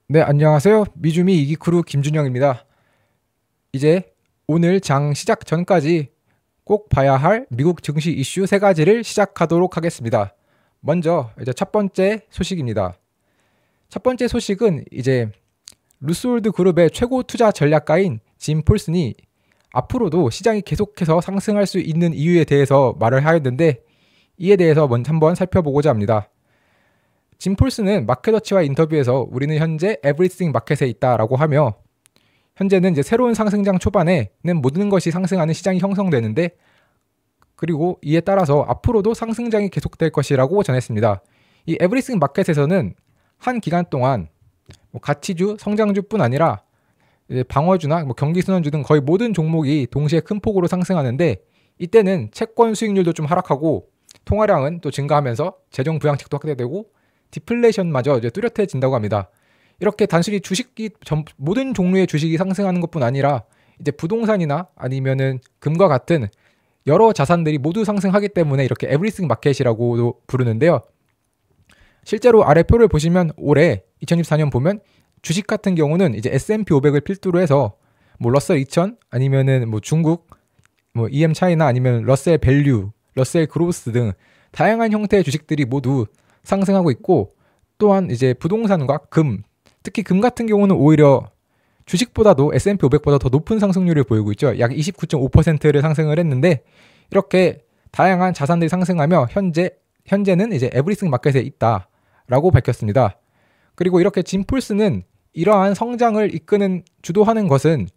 네, 안녕하세요. 미주미 이기크루 김준영입니다. 이제 오늘 장 시작 전까지 꼭 봐야 할 미국 증시 이슈 세 가지를 시작하도록 하겠습니다. 먼저 이제 첫 번째 소식입니다. 첫 번째 소식은 이제 루스홀드 그룹의 최고 투자 전략가인 짐 폴슨이 앞으로도 시장이 계속해서 상승할 수 있는 이유에 대해서 말을 하였는데, 이에 대해서 먼저 한번 살펴보고자 합니다. 짐 폴슨은 마켓워치와 인터뷰에서 우리는 현재 에브리띵 마켓에 있다라고 하며, 현재는 이제 새로운 상승장 초반에는 모든 것이 상승하는 시장이 형성되는데, 그리고 이에 따라서 앞으로도 상승장이 계속될 것이라고 전했습니다. 이 에브리띵 마켓에서는 한 기간 동안 가치주, 성장주뿐 아니라 방어주나 경기순환주 등 거의 모든 종목이 동시에 큰 폭으로 상승하는데, 이때는 채권 수익률도 좀 하락하고 통화량은 또 증가하면서 재정 부양책도 확대되고 디플레이션마저 이제 뚜렷해진다고 합니다. 이렇게 단순히 주식이 모든 종류의 주식이 상승하는 것뿐 아니라 이제 부동산이나 아니면은 금과 같은 여러 자산들이 모두 상승하기 때문에 이렇게 에브리띵 마켓이라고도 부르는데요. 실제로 아래 표를 보시면 올해 2024년 보면 주식 같은 경우는 이제 S&P 500을 필두로 해서 러셀 2000 아니면은 중국 EM 차이나 아니면 러셀 밸류, 러셀 그로스 등 다양한 형태의 주식들이 모두 상승하고 있고, 또한 이제 부동산과 금, 특히 금 같은 경우는 오히려 주식보다도 S&P 500보다 더 높은 상승률을 보이고 있죠. 약 29.5%를 상승을 했는데, 이렇게 다양한 자산들이 상승하며 현재는 이제 에브리띵 마켓에 있다라고 밝혔습니다. 그리고 이렇게 짐 폴슨은 이러한 성장을 이끄는 주도하는 것은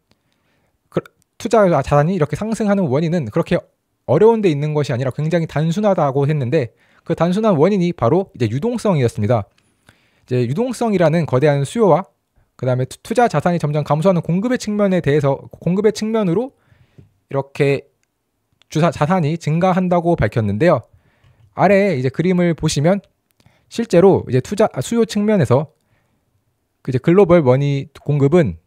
투자 자산이 이렇게 상승하는 원인은 그렇게 어려운 데 있는 것이 아니라 굉장히 단순하다고 했는데, 그 단순한 원인이 바로 이제 유동성이었습니다. 이제 유동성이라는 거대한 수요와 그 다음에 투자 자산이 점점 감소하는 공급의 측면으로 이렇게 자산이 증가한다고 밝혔는데요. 아래에 이제 그림을 보시면 실제로 이제 수요 측면에서 이제 글로벌 머니 공급은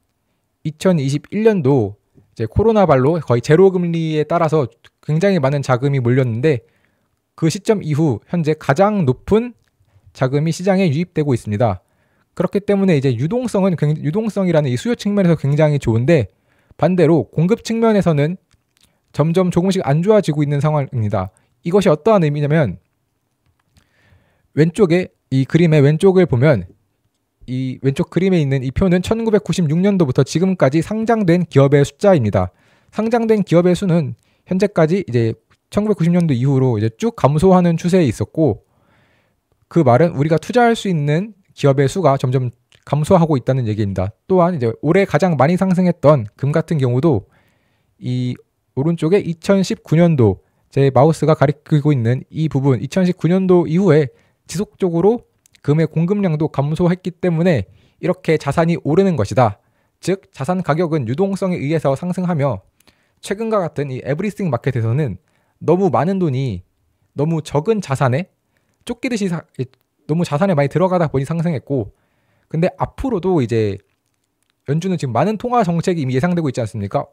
2021년도 이제 코로나 발로 거의 제로 금리에 따라서 굉장히 많은 자금이 몰렸는데, 그 시점 이후 현재 가장 높은 자금이 시장에 유입되고 있습니다. 그렇기 때문에 이제 유동성이라는 이 수요 측면에서 굉장히 좋은데, 반대로 공급 측면에서는 점점 조금씩 안 좋아지고 있는 상황입니다. 이것이 어떠한 의미냐면, 이 그림의 왼쪽을 보면 이 왼쪽 그림에 있는 이 표는 1996년도부터 지금까지 상장된 기업의 숫자입니다. 상장된 기업의 수는 현재까지 이제 1990년도 이후로 이제 쭉 감소하는 추세에 있었고, 그 말은 우리가 투자할 수 있는 기업의 수가 점점 감소하고 있다는 얘기입니다. 또한 이제 올해 가장 많이 상승했던 금 같은 경우도 이 오른쪽에 2019년도, 제 마우스가 가리키고 있는 이 부분, 2019년도 이후에 지속적으로 금의 공급량도 감소했기 때문에 이렇게 자산이 오르는 것이다. 즉 자산 가격은 유동성에 의해서 상승하며, 최근과 같은 이 에브리띵 마켓에서는 너무 많은 돈이 너무 적은 자산에 쫓기듯이 너무 자산에 많이 들어가다 보니 상승했고, 근데 앞으로도 이제 연준은 지금 많은 통화 정책이 이미 예상되고 있지 않습니까?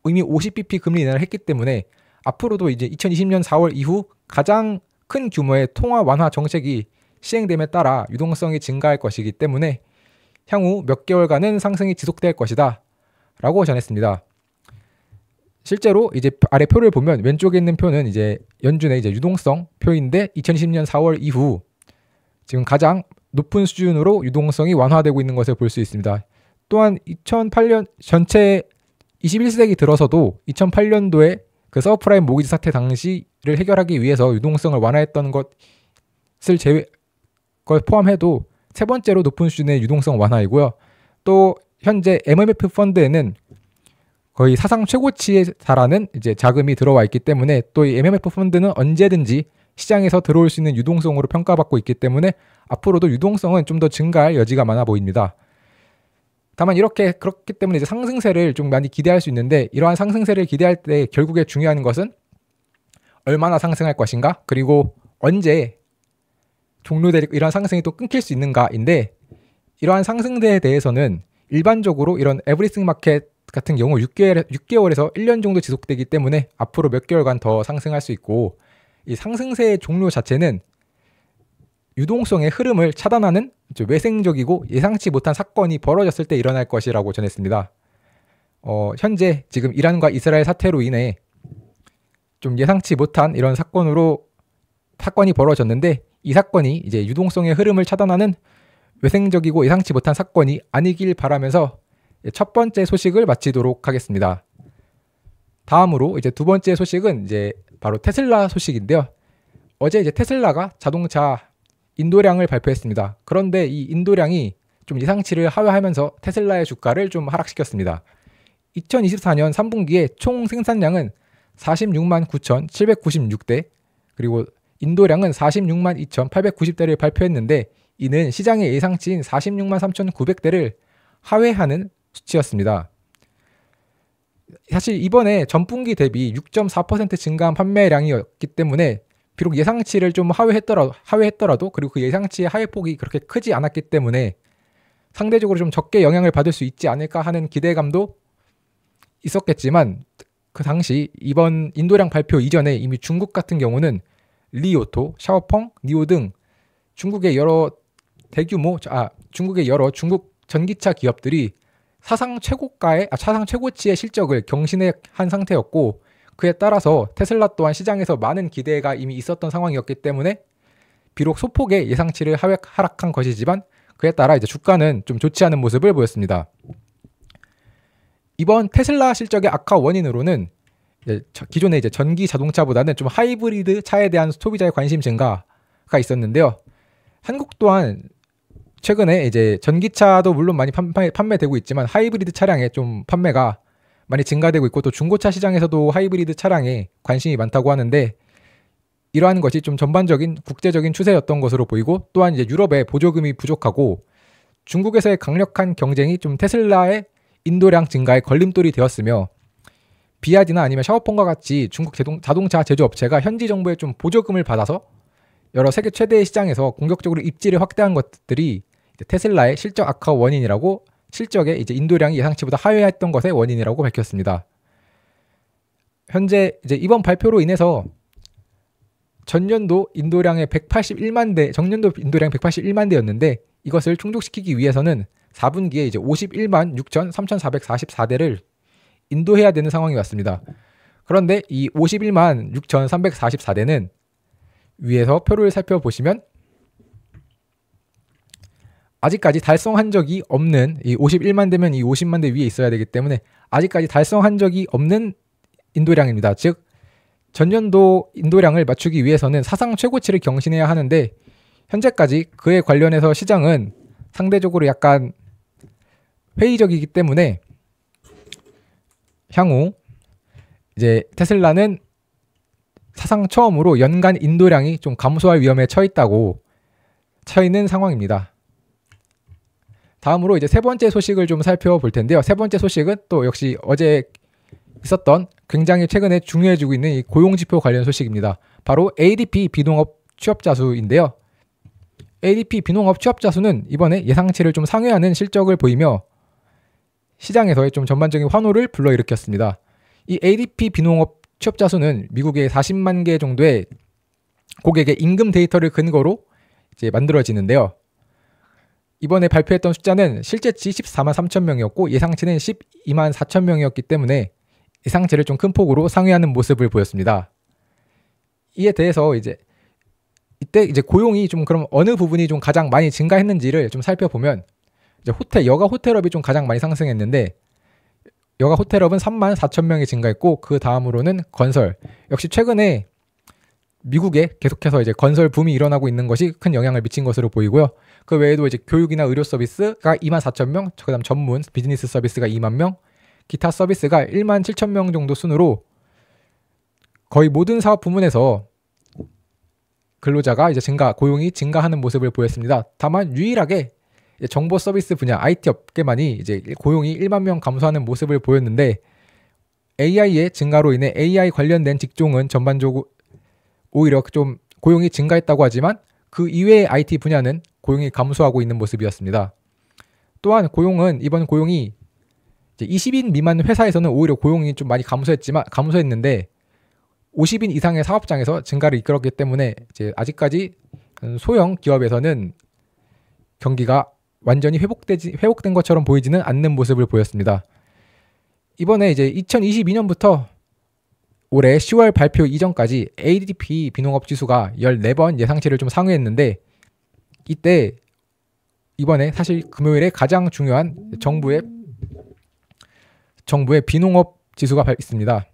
이미 50bp 금리 인하를 했기 때문에 앞으로도 이제 2020년 4월 이후 가장 큰 규모의 통화 완화 정책이 시행됨에 따라 유동성이 증가할 것이기 때문에 향후 몇 개월간은 상승이 지속될 것이다 라고 전했습니다. 실제로 이제 아래 표를 보면 왼쪽에 있는 표는 이제 연준의 이제 유동성 표인데, 2020년 4월 이후 지금 가장 높은 수준으로 유동성이 완화되고 있는 것을 볼 수 있습니다. 또한 2008년 전체 21세기 들어서도 2008년도에 그 서브프라임 모기지 사태 당시를 해결하기 위해서 유동성을 완화했던 것을 포함해도 세 번째로 높은 수준의 유동성 완화이고요. 또 현재 MMF 펀드에는 거의 사상 최고치에 달하는 이제 자금이 들어와 있기 때문에, 또 이 MMF 펀드는 언제든지 시장에서 들어올 수 있는 유동성으로 평가받고 있기 때문에 앞으로도 유동성은 좀 더 증가할 여지가 많아 보입니다. 다만 그렇기 때문에 이제 상승세를 좀 많이 기대할 수 있는데, 이러한 상승세를 기대할 때 결국에 중요한 것은 얼마나 상승할 것인가, 그리고 언제 종료될 이러한 상승이 또 끊길 수 있는가인데, 이러한 상승세에 대해서는 일반적으로 이런 에브리띵 마켓 같은 경우 6개월에서 1년 정도 지속되기 때문에 앞으로 몇 개월간 더 상승할 수 있고, 이 상승세의 종료 자체는 유동성의 흐름을 차단하는 외생적이고 예상치 못한 사건이 벌어졌을 때 일어날 것이라고 전했습니다. 현재 지금 이란과 이스라엘 사태로 인해 좀 예상치 못한 이런 사건이 벌어졌는데, 이 사건이 이제 유동성의 흐름을 차단하는 외생적이고 예상치 못한 사건이 아니길 바라면서 첫 번째 소식을 마치도록 하겠습니다. 다음으로 이제 두 번째 소식은 이제 바로 테슬라 소식인데요. 어제 이제 테슬라가 자동차 인도량을 발표했습니다. 그런데 이 인도량이 좀 예상치를 하회하면서 테슬라의 주가를 좀 하락시켰습니다. 2024년 3분기에 총 생산량은 469만 9,796대, 그리고 인도량은 462만 2,890대를 발표했는데, 이는 시장의 예상치인 463만 3,900대를 하회하는 수치였습니다. 사실 이번에 전분기 대비 6.4% 증가한 판매량이었기 때문에 비록 예상치를 좀 하회했더라도 그리고 그 예상치의 하회폭이 그렇게 크지 않았기 때문에 상대적으로 좀 적게 영향을 받을 수 있지 않을까 하는 기대감도 있었겠지만, 그 당시 이번 인도량 발표 이전에 이미 중국 같은 경우는 리오토, 샤오펑, 니오 등 중국의 여러 중국 전기차 기업들이 사상 최고치의 실적을 경신한 상태였고, 그에 따라서 테슬라 또한 시장에서 많은 기대가 이미 있었던 상황이었기 때문에 비록 소폭의 예상치를 하락한 것이지만 그에 따라 이제 주가는 좀 좋지 않은 모습을 보였습니다. 이번 테슬라 실적의 악화 원인으로는 기존의 이제 전기 자동차보다는 좀 하이브리드 차에 대한 소비자의 관심 증가가 있었는데요. 한국 또한 최근에 이제 전기차도 물론 많이 판매되고 있지만 하이브리드 차량의 좀 판매가 많이 증가되고 있고, 또 중고차 시장에서도 하이브리드 차량에 관심이 많다고 하는데, 이러한 것이 좀 전반적인 국제적인 추세였던 것으로 보이고, 또한 이제 유럽의 보조금이 부족하고 중국에서의 강력한 경쟁이 좀 테슬라의 인도량 증가에 걸림돌이 되었으며, 비아디나 아니면 샤오펑과 같이 중국 자동차 제조업체가 현지 정부의 좀 보조금을 받아서 여러 세계 최대의 시장에서 공격적으로 입지를 확대한 것들이 테슬라의 실적 악화 원인이라고, 실적의 이제 인도량이 예상치보다 하회했던 것의 원인이라고 밝혔습니다. 현재 이제 이번 발표로 인해서 전년도 인도량 181만 대였는데, 이것을 충족시키기 위해서는 4분기에 이제 51만 6,3,444대를 인도해야 되는 상황이 왔습니다. 그런데 이 51만 6,344대는 위에서 표를 살펴보시면 아직까지 달성한 적이 없는, 이 51만 대면 이 50만 대 위에 있어야 되기 때문에 아직까지 달성한 적이 없는 인도량입니다. 즉 전년도 인도량을 맞추기 위해서는 사상 최고치를 경신해야 하는데, 현재까지 그에 관련해서 시장은 상대적으로 약간 회의적이기 때문에 향후 이제 테슬라는 사상 처음으로 연간 인도량이 좀 감소할 위험에 처있는 상황입니다. 다음으로 이제 세 번째 소식을 좀 살펴볼 텐데요. 세 번째 소식은 또 역시 어제 있었던 굉장히 최근에 중요해지고 있는 이 고용지표 관련 소식입니다. 바로 ADP 비농업 취업자 수인데요. ADP 비농업 취업자 수는 이번에 예상치를 좀 상회하는 실적을 보이며 시장에서의 좀 전반적인 환호를 불러일으켰습니다. 이 ADP 비농업 취업자 수는 미국의 40만 개 정도의 고객의 임금 데이터를 근거로 이제 만들어지는데요. 이번에 발표했던 숫자는 실제치 14만 3천 명이었고 예상치는 12만 4천 명이었기 때문에 예상치를 좀 큰 폭으로 상회하는 모습을 보였습니다. 이에 대해서 이때 이제 고용이 좀 그럼 어느 부분이 좀 가장 많이 증가했는지를 좀 살펴보면, 이제 여가 호텔업이 좀 가장 많이 상승했는데, 여가 호텔업은 3만 4천 명이 증가했고, 그 다음으로는 건설. 역시 최근에 미국에 계속해서 이제 건설 붐이 일어나고 있는 것이 큰 영향을 미친 것으로 보이고요. 그 외에도 이제 교육이나 의료 서비스가 2만 4천 명, 그다음 전문 비즈니스 서비스가 2만 명, 기타 서비스가 1만 7천 명 정도 순으로 거의 모든 사업 부문에서 근로자가 이제 고용이 증가하는 모습을 보였습니다. 다만 유일하게 정보 서비스 분야 IT 업계만이 이제 고용이 1만 명 감소하는 모습을 보였는데, AI의 증가로 인해 AI 관련된 직종은 전반적으로 오히려 좀 고용이 증가했다고 하지만 그 이외의 IT 분야는 고용이 감소하고 있는 모습이었습니다. 또한 이번 고용이 이제 20인 미만 회사에서는 오히려 고용이 좀 많이 감소했는데 50인 이상의 사업장에서 증가를 이끌었기 때문에 이제 아직까지 소형 기업에서는 경기가 완전히 회복된 것처럼 보이지는 않는 모습을 보였습니다. 이번에 이제 2022년부터 올해 10월 발표 이전까지 ADP 비농업 지수가 14번 예상치를 좀 상회했는데, 이번에 사실 금요일에 가장 중요한 정부의 비농업 지수가 있습니다.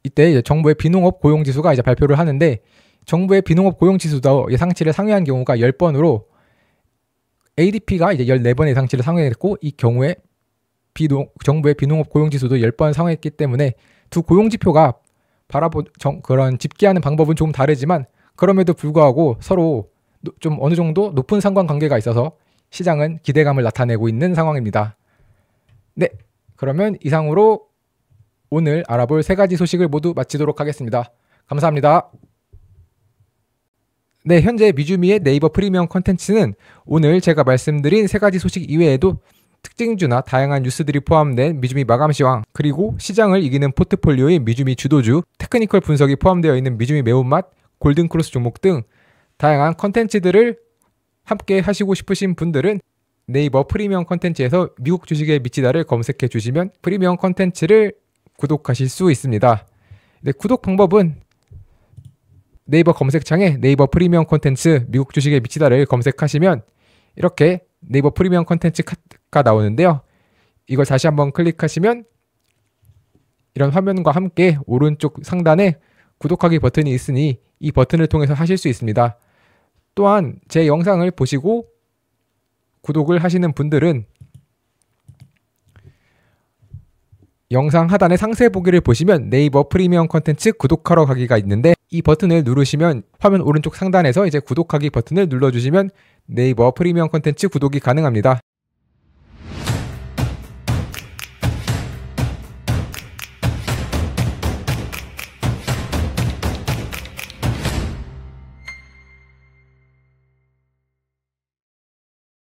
이때 이제 정부의 비농업 고용 지수가 이제 발표를 하는데, 정부의 비농업 고용 지수도 예상치를 상회한 경우가 10번으로 ADP가 이제 14번 예상치를 상회했고, 이 경우에 정부의 비농업 고용 지수도 10번 상회했기 때문에 두 고용 지표가 그런 집계하는 방법은 조금 다르지만, 그럼에도 불구하고 서로 좀 어느 정도 높은 상관관계가 있어서 시장은 기대감을 나타내고 있는 상황입니다. 네, 그러면 이상으로 오늘 알아볼 3가지 소식을 모두 마치도록 하겠습니다. 감사합니다. 네, 현재 미주미의 네이버 프리미엄 콘텐츠는 오늘 제가 말씀드린 3가지 소식 이외에도 특징주나 다양한 뉴스들이 포함된 미주미 마감시황, 그리고 시장을 이기는 포트폴리오의 미주미 주도주, 테크니컬 분석이 포함되어 있는 미주미 매운맛, 골든크로스 종목 등 다양한 콘텐츠들을 함께 하시고 싶으신 분들은 네이버 프리미엄 콘텐츠에서 미국 주식에 미치다를 검색해 주시면 프리미엄 콘텐츠를 구독하실 수 있습니다. 네, 구독 방법은 네이버 검색창에 네이버 프리미엄 콘텐츠 미국 주식에 미치다를 검색하시면 이렇게 네이버 프리미엄 콘텐츠가 나오는데요. 이걸 다시 한번 클릭하시면 이런 화면과 함께 오른쪽 상단에 구독하기 버튼이 있으니 이 버튼을 통해서 하실 수 있습니다. 또한 제 영상을 보시고 구독을 하시는 분들은 영상 하단의 상세 보기를 보시면 네이버 프리미엄 콘텐츠 구독하러 가기가 있는데, 이 버튼을 누르시면 화면 오른쪽 상단에서 이제 구독하기 버튼을 눌러주시면 네이버 프리미엄 콘텐츠 구독이 가능합니다.